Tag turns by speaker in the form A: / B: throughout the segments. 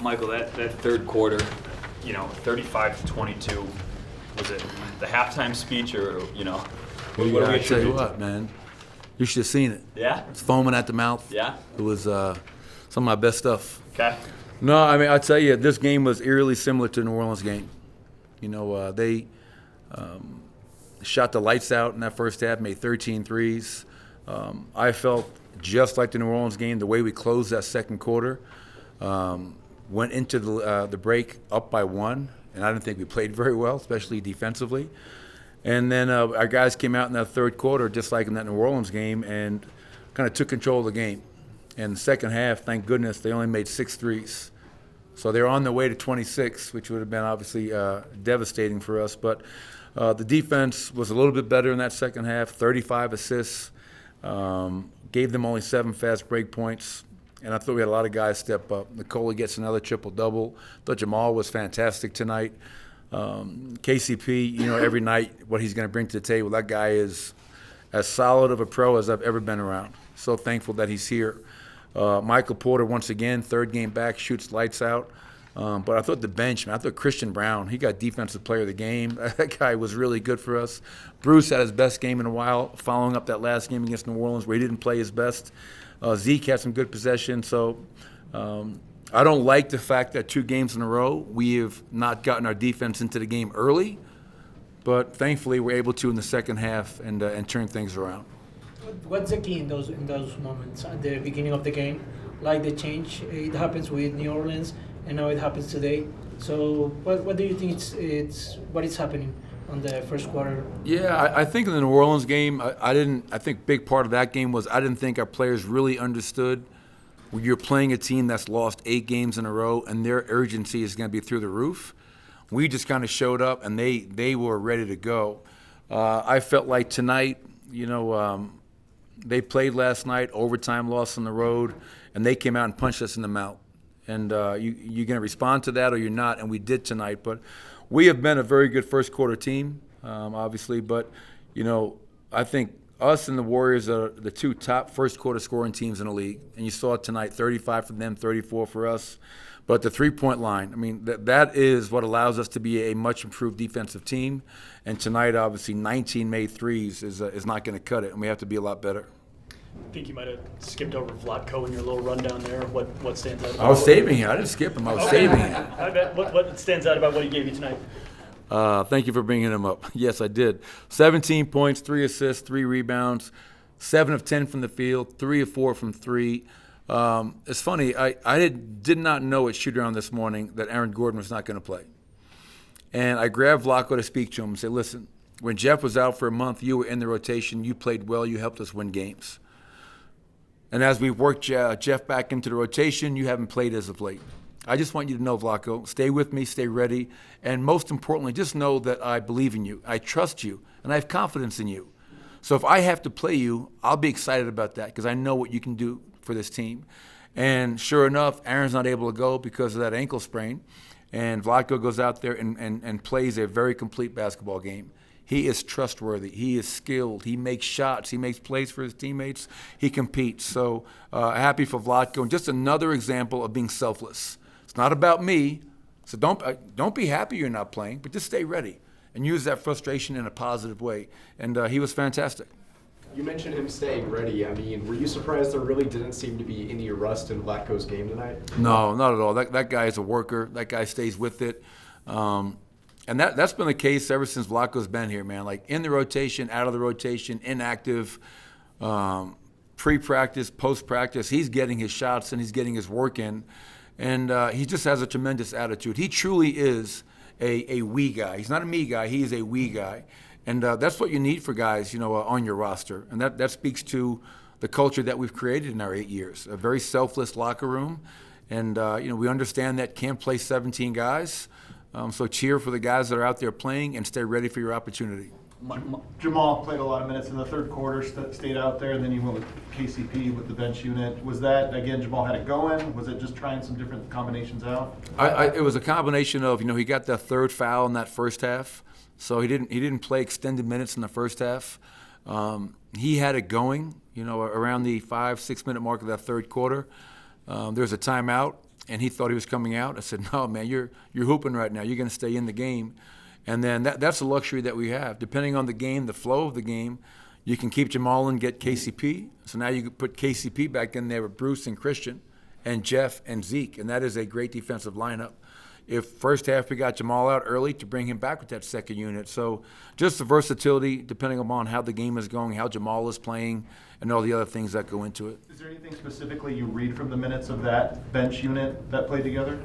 A: Michael, that third quarter, 35-22, was it the halftime speech or, what do we
B: I tell you
A: attribute
B: what,
A: to?
B: man, you should have seen it.
A: Yeah?
B: It's foaming at the mouth.
A: Yeah?
B: It was some of my best stuff.
A: Okay.
B: No, I mean, I tell you, this game was eerily similar to the New Orleans game. They shot the lights out in that first half, made 13 threes. I felt just like the New Orleans game, the way we closed that second quarter. Went into the break up by one, and I didn't think we played very well, especially defensively. And then our guys came out in that third quarter, just like in that New Orleans game, and kind of took control of the game. And the second half, thank goodness, they only made 6 threes. So they're on their way to 26, which would have been obviously devastating for us. But the defense was a little bit better in that second half, 35 assists, gave them only 7 fast break points. And I thought we had a lot of guys step up. Nikola gets another triple-double. I thought Jamal was fantastic tonight. KCP, every night what he's going to bring to the table, that guy is as solid of a pro as I've ever been around. So thankful that he's here. Michael Porter, once again, third game back, shoots lights out. But I thought the bench, man, I thought Christian Brown, he got Defensive Player of the Game. That guy was really good for us. Bruce had his best game in a while, following up that last game against New Orleans where he didn't play his best. Zeke had some good possession. So I don't like the fact that 2 games in a row we have not gotten our defense into the game early. But thankfully we're able to in the second half and turn things around.
C: What's the key in those moments at the beginning of the game? Like the change, it happens with New Orleans, and now it happens today. So what do you think what is happening on the first quarter?
B: Yeah, I think in the New Orleans game, I think big part of that game was I didn't think our players really understood when you're playing a team that's lost 8 games in a row and their urgency is going to be through the roof. We just kind of showed up and they were ready to go. I felt like tonight, they played last night, overtime loss on the road, and they came out and punched us in the mouth. And you're going to respond to that or you're not, and we did tonight. But we have been a very good first quarter team, obviously. But, I think us and the Warriors are the 2 top first quarter scoring teams in the league. And you saw it tonight, 35 for them, 34 for us. But the three-point line, I mean, that is what allows us to be a much improved defensive team. And tonight, obviously, 19 made threes is not going to cut it, and we have to be a lot better.
D: I think you might have skipped over Vladko in your little rundown there. What stands out?
B: I was saving him. I didn't skip him. I was saving him.
D: I bet. What stands out about what he gave you tonight?
B: Thank you for bringing him up. Yes, I did. 17 points, 3 assists, 3 rebounds, 7 of 10 from the field, 3 of 4 from 3. It's funny. I did not know at shoot-around this morning that Aaron Gordon was not going to play. And I grabbed Vladko to speak to him and say, listen, when Jeff was out for a month, you were in the rotation. You played well. You helped us win games. And as we've worked Jeff back into the rotation, you haven't played as of late. I just want you to know, Vladko, stay with me, stay ready, and most importantly, just know that I believe in you, I trust you, and I have confidence in you. So if I have to play you, I'll be excited about that because I know what you can do for this team. And sure enough, Aaron's not able to go because of that ankle sprain, and Vladko goes out there and plays a very complete basketball game. He is trustworthy. He is skilled. He makes shots. He makes plays for his teammates. He competes. So happy for Vladko. And just another example of being selfless. It's not about me. So don't be happy you're not playing, but just stay ready and use that frustration in a positive way. And he was fantastic.
E: You mentioned him staying ready. I mean, were you surprised there really didn't seem to be any rust in Vladko's game tonight?
B: No, not at all. That guy is a worker. That guy stays with it. And that's been the case ever since Vladko's been here, man. Like in the rotation, out of the rotation, inactive, pre-practice, post-practice. He's getting his shots and he's getting his work in. And he just has a tremendous attitude. He truly is a we guy. He's not a me guy. He is a we guy. And that's what you need for guys, on your roster. And that speaks to the culture that we've created in our 8 years. A very selfless locker room. And, we understand that can't play 17 guys. So cheer for the guys that are out there playing and stay ready for your opportunity.
F: Jamal played a lot of minutes in the third quarter, stayed out there, and then you went with KCP with the bench unit. Was that, again, Jamal had it going? Was it just trying some different combinations out?
B: It was a combination of, he got that third foul in that first half, so he didn't play extended minutes in the first half. He had it going, around the 5-6 minute mark of that third quarter. There was a timeout, and he thought he was coming out. I said, no, man, you're hooping right now. You're going to stay in the game. And then that's a luxury that we have. Depending on the game, the flow of the game, you can keep Jamal and get KCP. So now you can put KCP back in there with Bruce and Christian and Jeff and Zeke, and that is a great defensive lineup. If first half we got Jamal out early to bring him back with that second unit. So just the versatility, depending upon how the game is going, how Jamal is playing, and all the other things that go into it.
F: Is there anything specifically you read from the minutes of that bench unit that played together?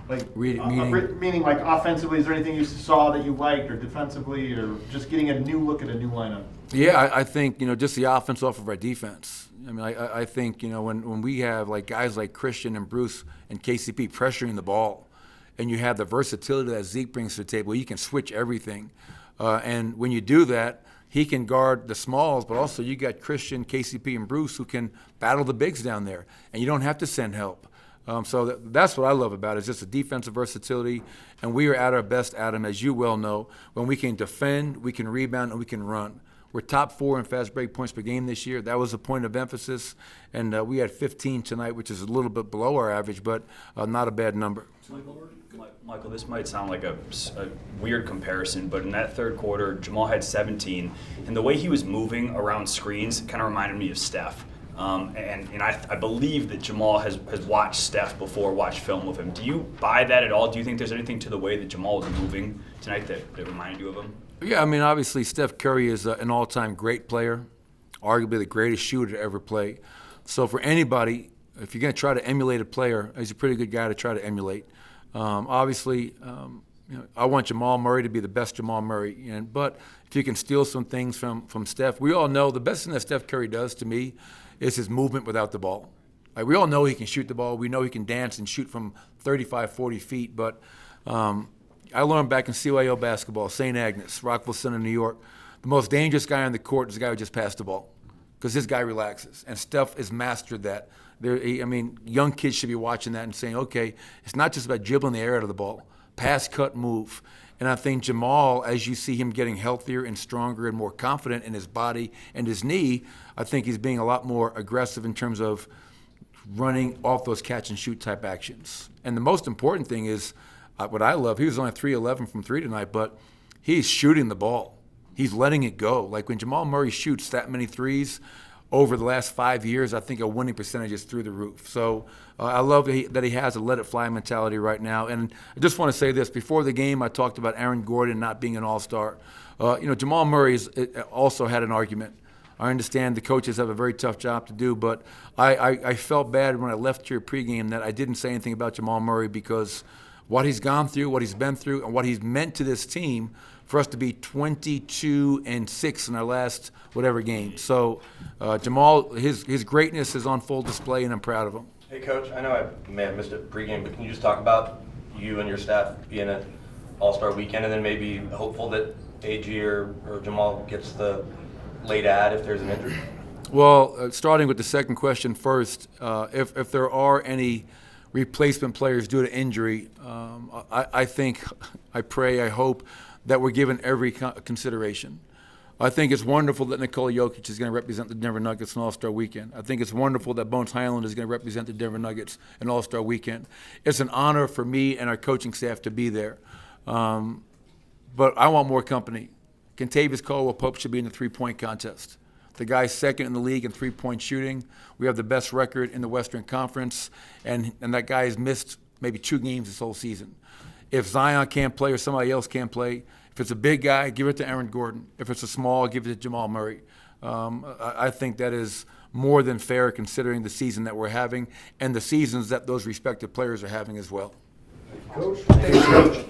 F: Like meaning like offensively, is there anything you saw that you liked, or defensively, or just getting a new look at a new lineup?
B: Yeah, I think, just the offense off of our defense. I mean, I think, when we have like guys like Christian and Bruce and KCP pressuring the ball, and you have the versatility that Zeke brings to the table, you can switch everything. And when you do that, he can guard the smalls, but also you got Christian, KCP, and Bruce who can battle the bigs down there, and you don't have to send help. So that's what I love about it, is just the defensive versatility, and we are at our best, Adam, as you well know, when we can defend, we can rebound, and we can run. We're top 4 in fast break points per game this year. That was a point of emphasis, and we had 15 tonight, which is a little bit below our average, but not a bad number.
A: Michael, this might sound like a weird comparison, but in that third quarter, Jamal had 17, and the way he was moving around screens kind of reminded me of Steph. And I believe that Jamal has watched Steph before, watched film of him. Do you buy that at all? Do you think there's anything to the way that Jamal was moving tonight that reminded you of him?
B: Yeah, I mean, obviously Steph Curry is an all-time great player, arguably the greatest shooter to ever play. So for anybody, if you're going to try to emulate a player, he's a pretty good guy to try to emulate. Obviously, I want Jamal Murray to be the best Jamal Murray. But if you can steal some things from Steph, we all know the best thing that Steph Curry does to me is his movement without the ball. Like, we all know he can shoot the ball. We know he can dance and shoot from 35, 40 feet. But I learned back in CYO basketball, St. Agnes, Rockville Center, New York, the most dangerous guy on the court is the guy who just passed the ball, because this guy relaxes. And Steph has mastered that. Young kids should be watching that and saying, okay, it's not just about dribbling the air out of the ball. Pass, cut, move. And I think Jamal, as you see him getting healthier and stronger and more confident in his body and his knee, I think he's being a lot more aggressive in terms of running off those catch-and-shoot type actions. And the most important thing is, what I love, he was only 3-11 from 3 tonight, but he's shooting the ball. He's letting it go. Like, when Jamal Murray shoots that many threes over the last 5 years, I think a winning percentage is through the roof. So I love that he has a let-it-fly mentality right now. And I just want to say this. Before the game, I talked about Aaron Gordon not being an all-star. Jamal Murray also had an argument. I understand the coaches have a very tough job to do, but I felt bad when I left here pregame that I didn't say anything about Jamal Murray, because what he's gone through, what he's been through, and what he's meant to this team, for us to be 22-6 in our last whatever game. So Jamal, his greatness is on full display, and I'm proud of him.
G: Hey, Coach, I know I may have missed it pregame, but can you just talk about you and your staff being an All-Star weekend, and then maybe hopeful that AG or Jamal gets the late ad if there's an injury?
B: Well, starting with the second question first, if there are any replacement players due to injury, I think, I pray, I hope that we're given every consideration. I think it's wonderful that Nikola Jokic is going to represent the Denver Nuggets in All-Star Weekend. I think it's wonderful that Bones Highland is going to represent the Denver Nuggets in All-Star Weekend. It's an honor for me and our coaching staff to be there. But I want more company. Kentavious Caldwell-Pope should be in the three-point contest. The guy's second in the league in three-point shooting. We have the best record in the Western Conference, and that guy has missed maybe 2 games this whole season. If Zion can't play or somebody else can't play, if it's a big guy, give it to Aaron Gordon. If it's a small, give it to Jamal Murray. I think that is more than fair, considering the season that we're having and the seasons that those respective players are having as well.
E: Coach. Thanks, Coach.